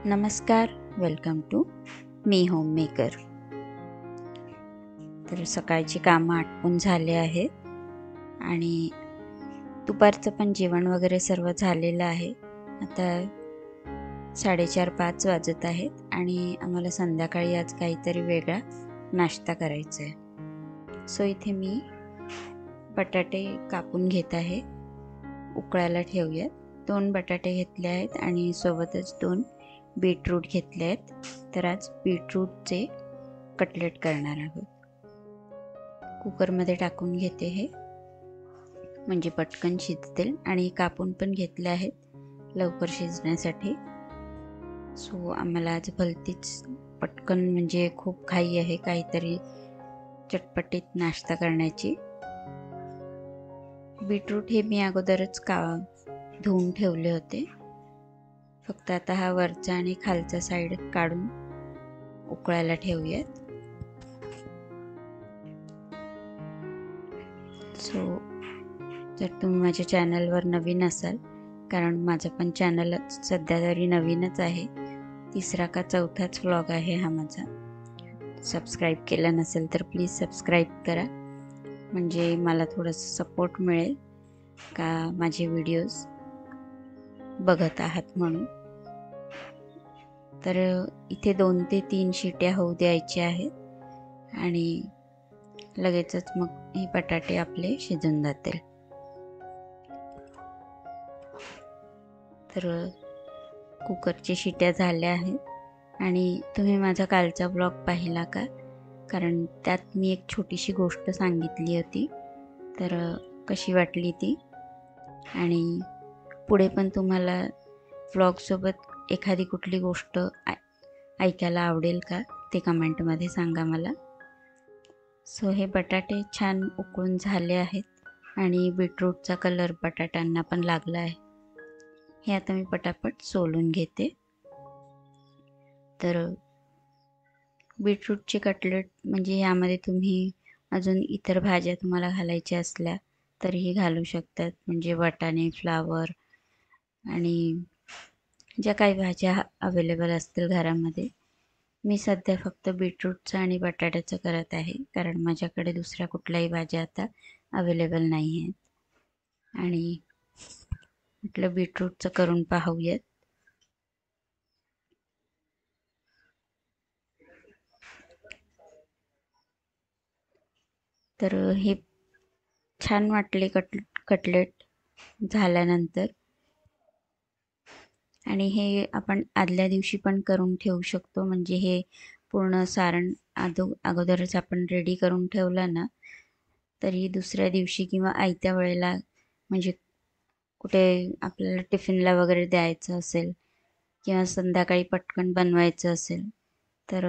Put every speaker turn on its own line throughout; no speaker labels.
नमस्कार, welcome to मी home maker. तर सकाळची कामं आटपून झाले आहेत आणि दुपारचं पण जेवण वगैरे सर्व झालेलं आहे. आता 4:30-5 वाजत आहेत आणि आम्हाला संध्याकाळी आज काहीतरी वेगळा नाश्ता करायचा आहे. सो इथे मी बटाटे कापून घेत आहे, उकळायला ठेवूयात. 2 बटाटे घेतले आहेत आणि सोबतच 2 बीटरूट घेतले आहेत. तर आज बीटरूटचे कटलेट करणार आहोत. कुकरमध्ये टाकून घेते हे, म्हणजे पटकन शिजतील, आणि कापून पण घेतले आहेत लवकर शिजण्यासाठी. सो आम्हाला आज भलतीच पटकन, म्हणजे खूप घाई आहे काहीतरी चटपटीत नाश्ता करण्याची. बीटरूट हे मी अगोदरच धुवून ठेवले होते. फक्त आता हा वरचा आणि खालचा साईड काढून उकळायला ठेवूयात. सो जर तुम्ही माझ्या चॅनलवर नवीन असाल, कारण माझं पण चॅनल सध्या तरी नवीनच आहे, 3रा का 4थाच व्लॉग आहे हा माझा. सबस्क्राईब केलं नसेल तर प्लीज सबस्क्राईब करा, म्हणजे मला थोडंसं सपोर्ट मिळेल का माझे व्हिडिओज बघत आहात म्हणून. तर इथे 2 ते 3 शिट्या होऊ द्यायच्या आहेत आणि लगेचच मग हे बटाटे आपले शिजून जातील. तर कुकरच्या शिट्या झाल्या आहेत आणि तुम्ही माझा कालचा ब्लॉग पाहिला का? कारण त्यात मी एक छोटीशी गोष्ट सांगितली होती. तर कशी वाटली ती, आणि पुढे पण तुम्हाला व्लॉगसोबत एखादी कुठली गोष्ट ऐकायला आवडेल का, ते कमेंटमध्ये सांगा मला. सो हे बटाटे छान उकळून झाले आहेत आणि बीटरूटचा कलर बटाट्यांना पण लागला आहे. हे आता मी पटापट सोलून घेते. तर बीटरूटचे कटलेट, म्हणजे यामध्ये तुम्ही अजून इतर भाज्या तुम्हाला घालायच्या असल्या तरीही घालू शकतात, म्हणजे वाटाणे, फ्लावर आणि ज्या काही भाज्या अवेलेबल असतील घरामध्ये. मी सध्या फक्त बीटरूटचं आणि बटाट्याचं करत आहे, कारण माझ्याकडे दुसऱ्या कुठल्याही भाज्या आता अवेलेबल नाही आहेत. आणि म्हटलं बीटरूटचं करून पाहूयात. तर हे छान वाटले कटलेट झाल्यानंतर. आणि हे आपण आदल्या दिवशी पण करून ठेवू शकतो, म्हणजे हे पूर्ण सारण अगोदरच आपण रेडी करून ठेवलं ना, तरी दुसऱ्या दिवशी किंवा आयत्या वेळेला, म्हणजे कुठे आपल्याला टिफिनला वगैरे द्यायचं असेल किंवा संध्याकाळी पटकन बनवायचं असेल, तर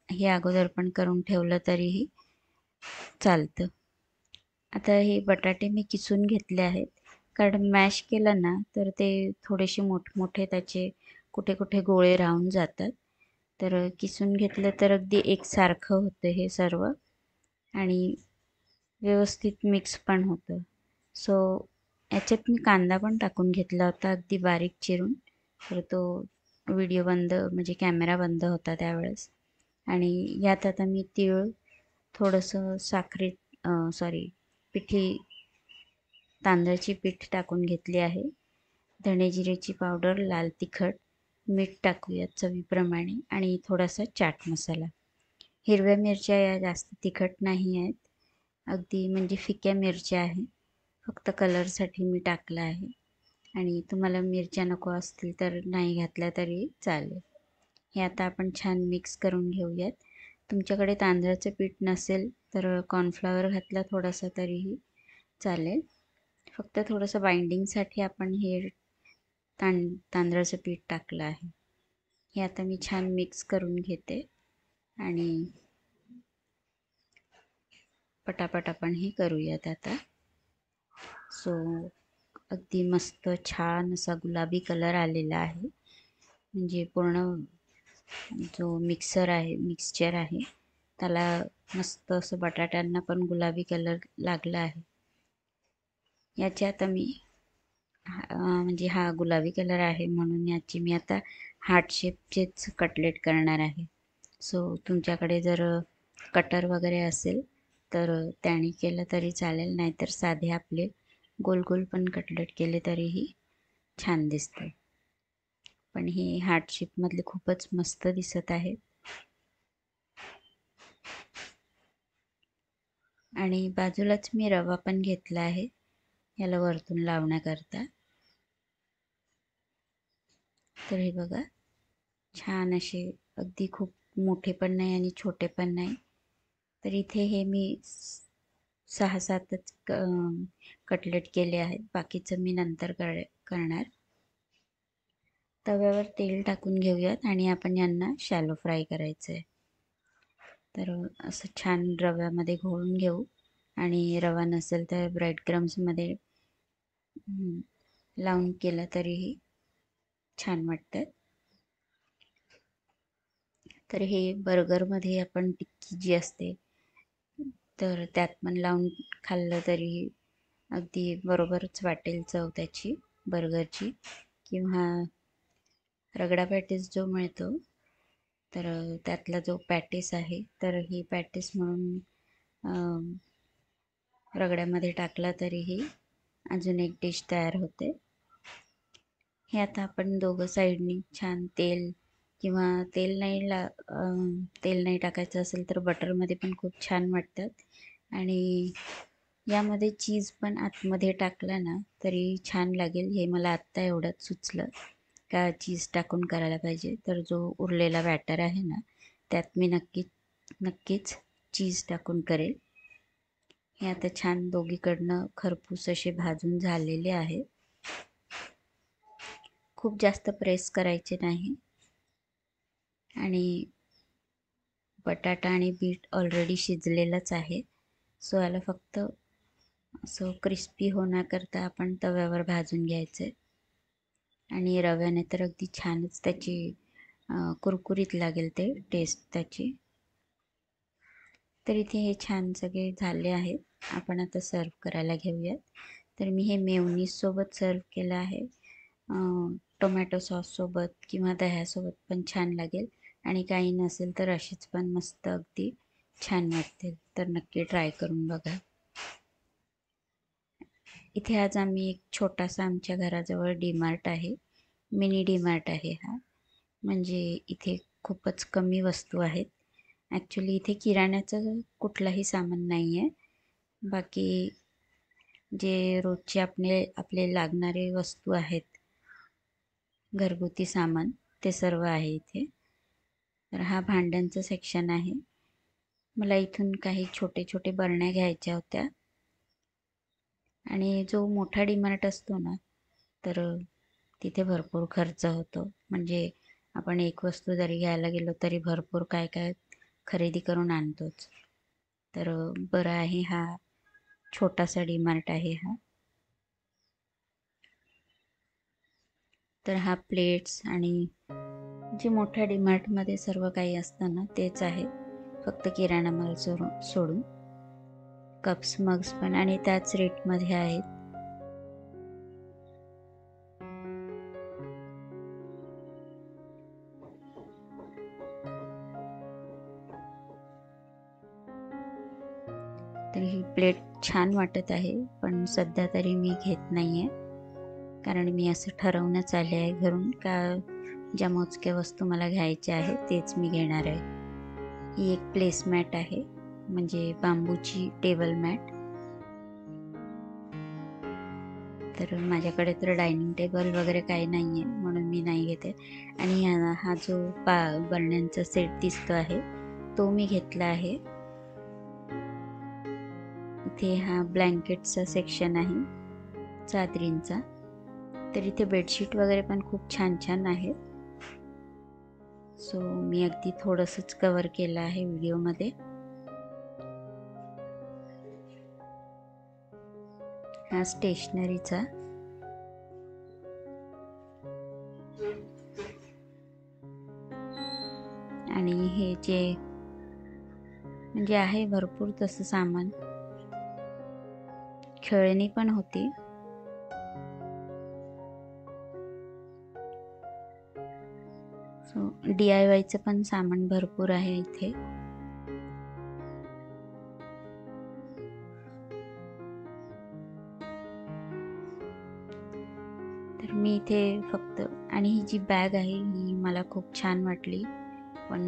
हे अगोदर पण करून ठेवलं तरीही चालतं. आता हे बटाटे मी किसून घेतले आहेत, कारण मॅश केलं ना तर ते थोडेसे मोठमोठे त्याचे कुठे कुठे गोळे राहून जातात. तर किसून घेतलं तर अगदी एकसारखं होतं हे सर्व, आणि व्यवस्थित मिक्स पण होतं. सो याच्यात मी कांदा पण टाकून घेतला होता अगदी बारीक चिरून, तर तो व्हिडिओ बंद, म्हणजे कॅमेरा बंद होता त्यावेळेस. आणि यात आता मी तीळ, थोडंसं तांदळाची पीठ टाकून घेतली आहे, धणे जिरेची पावडर, लाल तिखट, मीठ टाकूयात चवीप्रमाणे, आणि थोडासा चाट मसाला. हिरव्या मिरच्या या जास्त तिखट नाही आहेत, अगदी म्हणजे फिक्या मिरच्या आहेत, फक्त कलरसाठी मी टाकलं आहे. आणि तुम्हाला मिरच्या नको असतील तर नाही घातल्या तरी चालेल. हे आता आपण छान मिक्स करून घेऊयात. तुमच्याकडे तांदळाचं पीठ नसेल तर कॉर्नफ्लॉवर घातला थोडासा तरीही चालेल. फक्त थोडंसं बाइंडिंगसाठी आपण हे तांदळाचं पीठ टाकलं आहे. हे आता मी छान मिक्स करून घेते आणि पटापट आपण हे करूयात आता. सो अगदी मस्त छान असा गुलाबी कलर आलेला आहे. म्हणजे पूर्ण जो मिक्सचर आहे त्याला मस्त असं बटाट्यांना पण गुलाबी कलर लागला आहे. याची आता मी म्हणजे हा गुलाबी कलर आहे म्हणून याची मी आता हार्ट शेपचेच कटलेट करणार आहे. सो तुमच्याकडे जर कटर वगैरे असेल तर त्याने केलं तरी चालेल, नाहीतर साधे आपले गोल गोल पण कटलेट केले तरीही छान दिसते. पण हे हार्ट शेपमधले खूपच मस्त दिसत आहे. आणि बाजूलाच मी रवा पण घेतला आहे याला वरतून लावण्याकरता. तर हे बघा छान असे अगदी खूप मोठे पण नाही आणि छोटे पण नाही. तर इथे हे मी 6-7च कटलेट केले आहेत. बाकीचं मी नंतर करणार. तव्यावर तेल टाकून घेऊयात आणि आपण यांना शॅलो फ्राय करायचं आहे. तर असं छान रव्यामध्ये घोळून घेऊ आणि रवा नसेल तर ब्रेड क्रम्समध्ये लावून केलं तरीही छान वाटतं. तर हे बर्गरमध्ये आपण टिक्की जी असते तर त्यात पण लावून खाल्लं तरी अगदी बरोबरच वाटेल चव त्याची बर्गरची. किंवा रगडा पॅटीस जो मिळतो तर त्यातला जो पॅटीस आहे तर ही पॅटीस म्हणून रगड्यामध्ये टाकला तरीही अजून एक डिश तयार होते. हे आता आपण दोघं साईडनी छान तेल किंवा तेल नाही टाकायचं असेल तर बटरमध्ये पण खूप छान वाटतात. आणि यामध्ये चीज पण आतमध्ये टाकला ना तरी छान लागेल. हे मला आत्ता एवढंच सुचलं का चीज टाकून करायला पाहिजे. तर जो उरलेला बॅटर आहे ना त्यात मी नक्कीच चीज टाकून करेल. हे आता छान दोघीकडनं खरपूस असे भाजून झालेले आहे. खूप जास्त प्रेस करायचे नाही. आणि बटाटा आणि बीट ऑलरेडी शिजलेलंच आहे. सो याला फक्त असं क्रिस्पी होण्याकरता आपण तव्यावर भाजून घ्यायचं. आणि रव्याने तर अगदी छानच त्याची कुरकुरीत लागेल ते टेस्ट त्याची. तर इथे हे छान सगळे झाले आहेत. आपण आता सर्व करायला घेऊयात. तर मी हे मेयोनीजसोबत सर्व केलं आहे. टोमॅटो सॉससोबत किंवा दह्यासोबत पण छान लागेल. आणि काही नसेल तर अशीच पण मस्त अगदी छान वाटतील. तर नक्की ट्राय करून बघा. इथे आज आम्ही एक छोटासा आमच्या घराजवळ डीमार्ट आहे, मिनी डीमार्ट आहे हा. म्हणजे इथे खूपच कमी वस्तू आहेत. ॲक्च्युली इथे किराण्याचं कुठलाही सामान नाही आहे. बाकी जे रोजचे आपले लागणारे वस्तू आहेत, घरगुती सामान, ते सर्व आहे इथे. तर हा भांड्यांचं सेक्शन आहे. मला इथून काही छोटे छोटे बरण्या घ्यायच्या होत्या. आणि जो मोठा डीमार्ट असतो ना तर तिथे भरपूर खर्च होतो. म्हणजे आपण एक वस्तू जरी घ्यायला गेलो तरी भरपूर काय काय खरेदी करून आणतोच. तर बरं आहे हा छोटासा डीमार्ट आहे हा. तर हा प्लेट्स आणि जे मोठ्या डीमार्टमध्ये सर्व काही असतं ना तेच आहे, फक्त किराणा माल सोडून. कप्स मग्स पण आणि त्याच रेटमध्ये आहेत. तर ही प्लेट छान वाटत आहे पण सध्या तरी मी घेत नाही आहे. कारण मी असं ठरवूनच आले आहे घरून का ज्या मोजक्या वस्तू मला घ्यायच्या आहेत तेच मी घेणार आहे. ही एक प्लेसमॅट आहे, म्हणजे बांबूची टेबल मॅट. तर माझ्याकडे तर डायनिंग टेबल वगैरे काही नाही आहे म्हणून मी नाही घेते. आणि हा जो बरण्यांचा सेट दिसतो आहे तो मी घेतला आहे. इथे हा ब्लँकेटचा सेक्शन आहे, चादरींचा. तर इथे बेडशीट वगैरे पण खूप छान छान आहेत. सो मी अगदी थोडंसंच कवर केलं आहे व्हिडिओमध्ये. हा स्टेशनरीचा हे जे म्हणजे आहे भरपूर तसं सामान. खेळणी पण होती. सो DIYचं पण सामान भरपूर आहे इथे. तर मी इथे फक्त, आणि ही जी बॅग आहे ही मला खूप छान वाटली, पण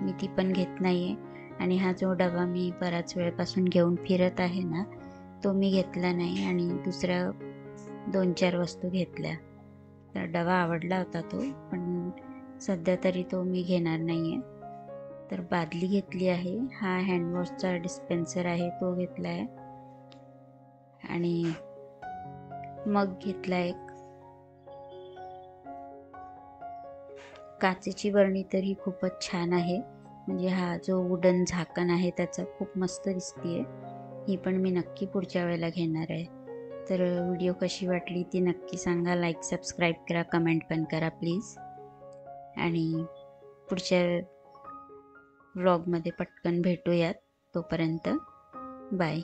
मी ती पण घेत नाही आहे. आणि हा जो डबा मी बराच वेळपासून घेऊन फिरत आहे ना, तो मी घेतला नाही आणि दुसऱ्या 2-4 वस्तू घेतल्या. तर डबा आवडला होता तो, पण सध्या तरी तो मी घेणार नाही आहे. तर बादली घेतली आहे, हा हँडवॉशचा डिस्पेन्सर आहे तो घेतला आहे, आणि मग घेतला एक. काचेची बरणी तर ही खूपच छान आहे, म्हणजे हा जो वुडन झाकण आहे त्याचा खूप मस्त दिसतीये. ही पण मी नक्की पुढच्या वेळेला घेणार आहे. तर व्हिडिओ कशी वाटली ती नक्की सांगा. लाईक, सबस्क्राईब करा, कमेंट पण करा प्लीज. आणि पुढच्या व्लॉगमध्ये पटकन भेटूयात. तोपर्यंत बाय.